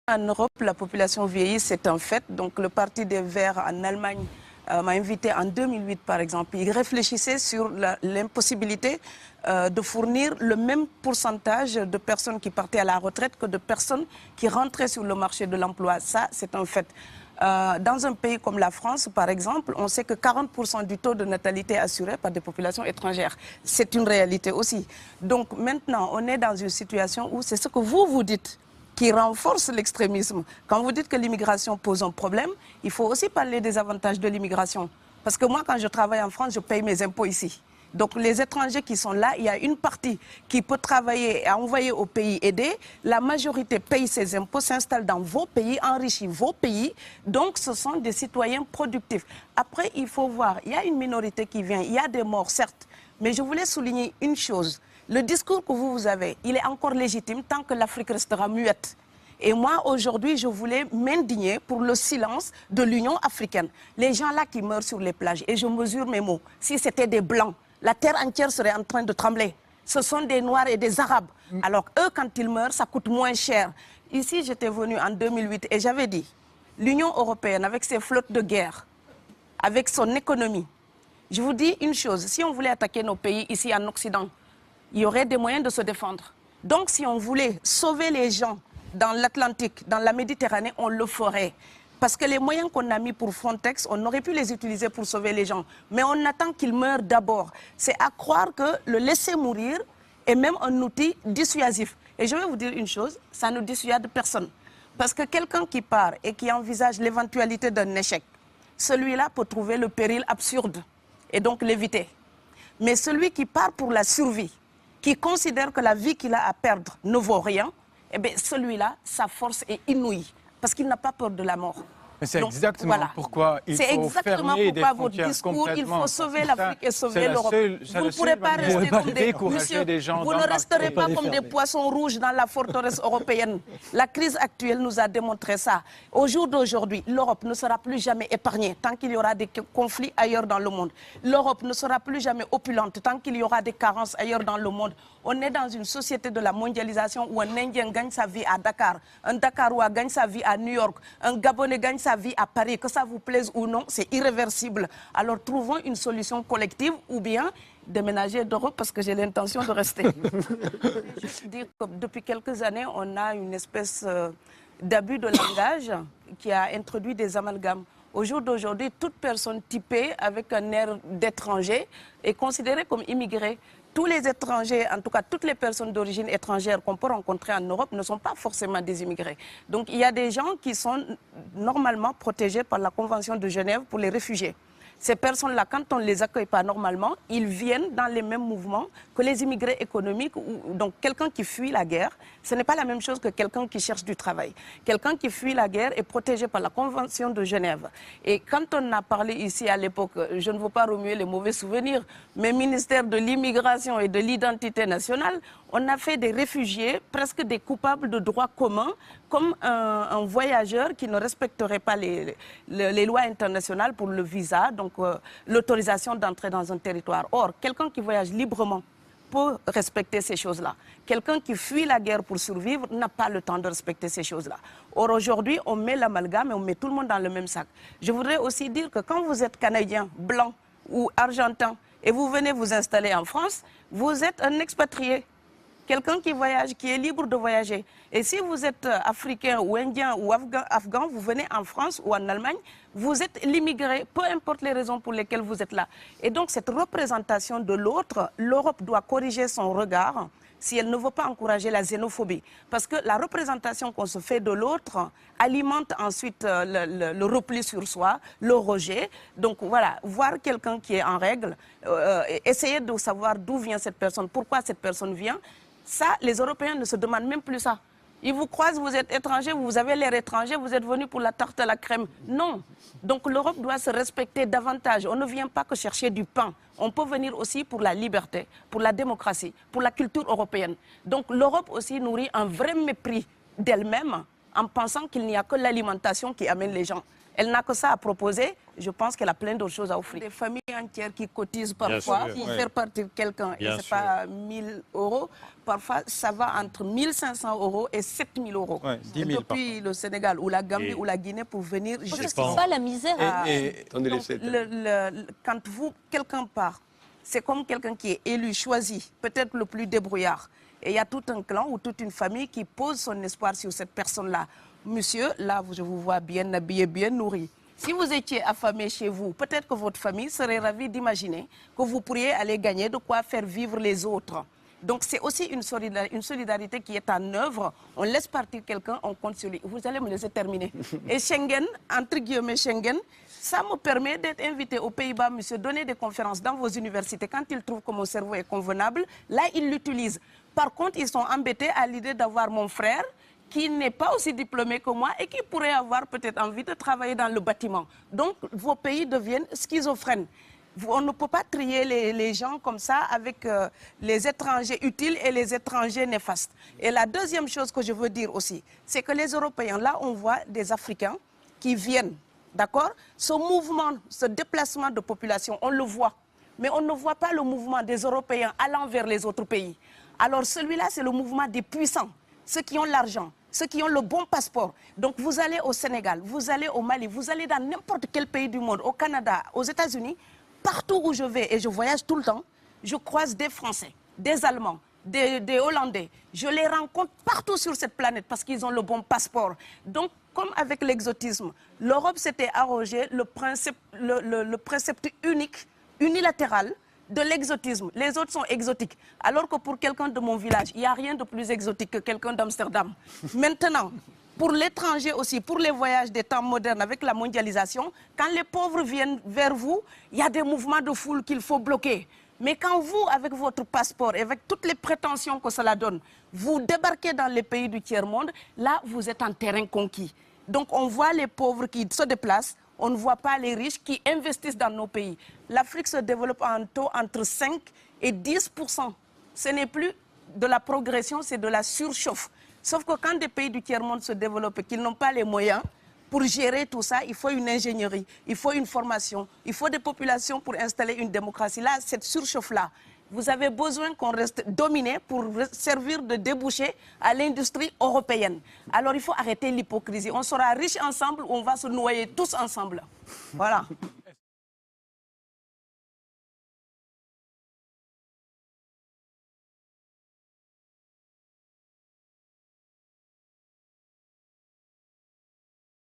En Europe, la population vieillit, c'est un fait. Donc le Parti des Verts en Allemagne m'a invité en 2008, par exemple. Il réfléchissait sur l'impossibilité de fournir le même pourcentage de personnes qui partaient à la retraite que de personnes qui rentraient sur le marché de l'emploi. Ça, c'est un fait. Dans un pays comme la France, par exemple, on sait que 40% du taux de natalité est assuré par des populations étrangères. C'est une réalité aussi. Donc maintenant, on est dans une situation où c'est ce que vous dites qui renforce l'extrémisme. Quand vous dites que l'immigration pose un problème, il faut aussi parler des avantages de l'immigration. Parce que moi, quand je travaille en France, je paye mes impôts ici. Donc les étrangers qui sont là, il y a une partie qui peut travailler et envoyer au pays aidé. La majorité paye ses impôts, s'installe dans vos pays, enrichit vos pays. Donc ce sont des citoyens productifs. Après, il faut voir, il y a une minorité qui vient, il y a des morts, certes. Mais je voulais souligner une chose. Le discours que vous avez, il est encore légitime tant que l'Afrique restera muette. Et moi, aujourd'hui, je voulais m'indigner pour le silence de l'Union africaine. Les gens là qui meurent sur les plages, et je mesure mes mots, si c'était des Blancs, la terre entière serait en train de trembler. Ce sont des Noirs et des Arabes. Alors eux, quand ils meurent, ça coûte moins cher. Ici, j'étais venue en 2008 et j'avais dit, l'Union européenne, avec ses flottes de guerre, avec son économie, je vous dis une chose, si on voulait attaquer nos pays ici en Occident, il y aurait des moyens de se défendre. Donc si on voulait sauver les gens dans l'Atlantique, dans la Méditerranée, on le ferait. Parce que les moyens qu'on a mis pour Frontex, on aurait pu les utiliser pour sauver les gens. Mais on attend qu'ils meurent d'abord. C'est à croire que le laisser mourir est même un outil dissuasif. Et je vais vous dire une chose, ça ne dissuade personne. Parce que quelqu'un qui part et qui envisage l'éventualité d'un échec, celui-là peut trouver le péril absurde et donc l'éviter. Mais celui qui part pour la survie, qui considère que la vie qu'il a à perdre ne vaut rien, eh bien celui-là, sa force est inouïe, parce qu'il n'a pas peur de la mort. Mais c'est exactement pourquoi il faut fermer des frontières complètement. Il faut sauver l'Afrique et sauver l'Europe. Vous ne pourrez pas rester comme des gens. Vous ne resterez pas comme des poissons rouges dans la forteresse européenne. La crise actuelle nous a démontré ça. Au jour d'aujourd'hui, l'Europe ne sera plus jamais épargnée tant qu'il y aura des conflits ailleurs dans le monde. L'Europe ne sera plus jamais opulente tant qu'il y aura des carences ailleurs dans le monde. On est dans une société de la mondialisation où un Indien gagne sa vie à Dakar, un Dakarois gagne sa vie à New York, un Gabonais gagne sa vie à Paris. Que ça vous plaise ou non, c'est irréversible. Alors trouvons une solution collective ou bien déménager d'Europe parce que j'ai l'intention de rester. Je veux juste dire que depuis quelques années, on a une espèce d'abus de langage qui a introduit des amalgames. Au jour d'aujourd'hui, toute personne typée avec un air d'étranger est considérée comme immigrée. Tous les étrangers, en tout cas toutes les personnes d'origine étrangère qu'on peut rencontrer en Europe ne sont pas forcément des immigrés. Donc il y a des gens qui sont normalement protégés par la Convention de Genève pour les réfugiés. Ces personnes-là, quand on ne les accueille pas normalement, ils viennent dans les mêmes mouvements que les immigrés économiques. Donc quelqu'un qui fuit la guerre, ce n'est pas la même chose que quelqu'un qui cherche du travail. Quelqu'un qui fuit la guerre est protégé par la Convention de Genève. Et quand on a parlé ici à l'époque, je ne veux pas remuer les mauvais souvenirs, mais ministère de l'immigration et de l'identité nationale, on a fait des réfugiés, presque des coupables de droit commun, comme un voyageur qui ne respecterait pas les lois internationales pour le visa, donc l'autorisation d'entrer dans un territoire. Or, quelqu'un qui voyage librement peut respecter ces choses-là. Quelqu'un qui fuit la guerre pour survivre n'a pas le temps de respecter ces choses-là. Or, aujourd'hui, on met l'amalgame et on met tout le monde dans le même sac. Je voudrais aussi dire que quand vous êtes Canadien, Blanc ou Argentin et vous venez vous installer en France, vous êtes un expatrié. Quelqu'un qui voyage, qui est libre de voyager. Et si vous êtes africain ou indien ou afghan, vous venez en France ou en Allemagne, vous êtes l'immigré, peu importe les raisons pour lesquelles vous êtes là. Et donc cette représentation de l'autre, l'Europe doit corriger son regard si elle ne veut pas encourager la xénophobie. Parce que la représentation qu'on se fait de l'autre alimente ensuite le repli sur soi, le rejet. Donc voilà, voir quelqu'un qui est en règle, essayer de savoir d'où vient cette personne, pourquoi cette personne vient. Ça, les Européens ne se demandent même plus ça. Ils vous croisent, vous êtes étranger, vous avez l'air étranger, vous êtes venu pour la tarte à la crème. Non. Donc l'Europe doit se respecter davantage. On ne vient pas que chercher du pain. On peut venir aussi pour la liberté, pour la démocratie, pour la culture européenne. Donc l'Europe aussi nourrit un vrai mépris d'elle-même en pensant qu'il n'y a que l'alimentation qui amène les gens. Elle n'a que ça à proposer, je pense qu'elle a plein d'autres choses à offrir. Des familles entières qui cotisent parfois pour faire partir quelqu'un, et c'est pas 1 000 €, parfois ça va entre 1 500 € et 7 000 €. Ouais, 10 000 depuis le Sénégal ou la Gambie ou la Guinée pour venir juste... C'est pas la misère. Quand quelqu'un part, c'est comme quelqu'un qui est élu, choisi, peut-être le plus débrouillard. Et il y a tout un clan ou toute une famille qui pose son espoir sur cette personne-là. Monsieur, là, je vous vois bien habillé, bien nourri. Si vous étiez affamé chez vous, peut-être que votre famille serait ravie d'imaginer que vous pourriez aller gagner de quoi faire vivre les autres. Donc c'est aussi une solidarité qui est en œuvre. On laisse partir quelqu'un, on compte sur lui. Vous allez me laisser terminer. Et Schengen, entre guillemets Schengen, ça me permet d'être invité aux Pays-Bas, monsieur, donner des conférences dans vos universités. Quand ils trouvent que mon cerveau est convenable, là, ils l'utilisent. Par contre, ils sont embêtés à l'idée d'avoir mon frère, qui n'est pas aussi diplômé que moi et qui pourrait avoir peut-être envie de travailler dans le bâtiment. Donc, vos pays deviennent schizophrènes. On ne peut pas trier les gens comme ça avec les étrangers utiles et les étrangers néfastes. Et la deuxième chose que je veux dire aussi, c'est que les Européens, là, on voit des Africains qui viennent, d'accord? Ce mouvement, ce déplacement de population, on le voit. Mais on ne voit pas le mouvement des Européens allant vers les autres pays. Alors celui-là, c'est le mouvement des puissants, ceux qui ont l'argent, ceux qui ont le bon passeport. Donc vous allez au Sénégal, vous allez au Mali, vous allez dans n'importe quel pays du monde, au Canada, aux États-Unis, partout où je vais, et je voyage tout le temps, je croise des Français, des Allemands, des Hollandais. Je les rencontre partout sur cette planète parce qu'ils ont le bon passeport. Donc, comme avec l'exotisme, l'Europe s'était arrogé le précepte unique, unilatéral, de l'exotisme. Les autres sont exotiques. Alors que pour quelqu'un de mon village, il n'y a rien de plus exotique que quelqu'un d'Amsterdam. Maintenant, pour l'étranger aussi, pour les voyages des temps modernes avec la mondialisation, quand les pauvres viennent vers vous, il y a des mouvements de foule qu'il faut bloquer. Mais quand vous, avec votre passeport et avec toutes les prétentions que cela donne, vous débarquez dans les pays du tiers-monde, là, vous êtes en terrain conquis. Donc, on voit les pauvres qui se déplacent, on ne voit pas les riches qui investissent dans nos pays. L'Afrique se développe en taux entre 5 et 10%. Ce n'est plus de la progression, c'est de la surchauffe. Sauf que quand des pays du tiers-monde se développent et qu'ils n'ont pas les moyens pour gérer tout ça, il faut une ingénierie, il faut une formation, il faut des populations pour installer une démocratie. Là, cette surchauffe-là, vous avez besoin qu'on reste dominé pour servir de débouché à l'industrie européenne. Alors il faut arrêter l'hypocrisie. On sera riches ensemble ou on va se noyer tous ensemble. Voilà.